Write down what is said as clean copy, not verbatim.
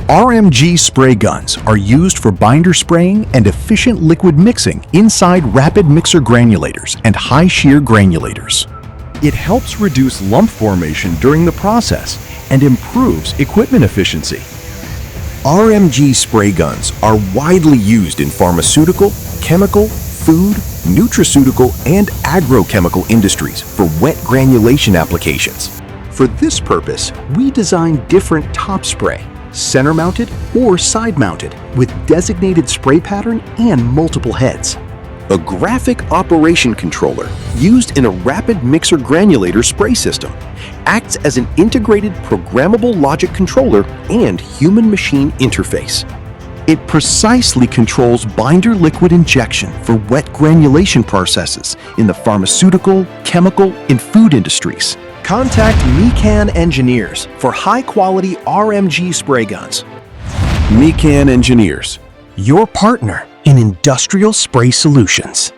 RMG spray guns are used for binder spraying and efficient liquid mixing inside rapid mixer granulators and high shear granulators. It helps reduce lump formation during the process and improves equipment efficiency. RMG spray guns are widely used in pharmaceutical, chemical, food, nutraceutical, and agrochemical industries for wet granulation applications. For this purpose, we designed different top spray, center-mounted or side-mounted, with designated spray pattern and multiple heads. A graphic operation controller used in a rapid mixer granulator spray system acts as an integrated programmable logic controller and human-machine interface. It precisely controls binder liquid injection for wet granulation processes in the pharmaceutical, chemical, and food industries. Contact Mecan Engineers for high-quality RMG spray guns. Mecan Engineers, your partner in industrial spray solutions.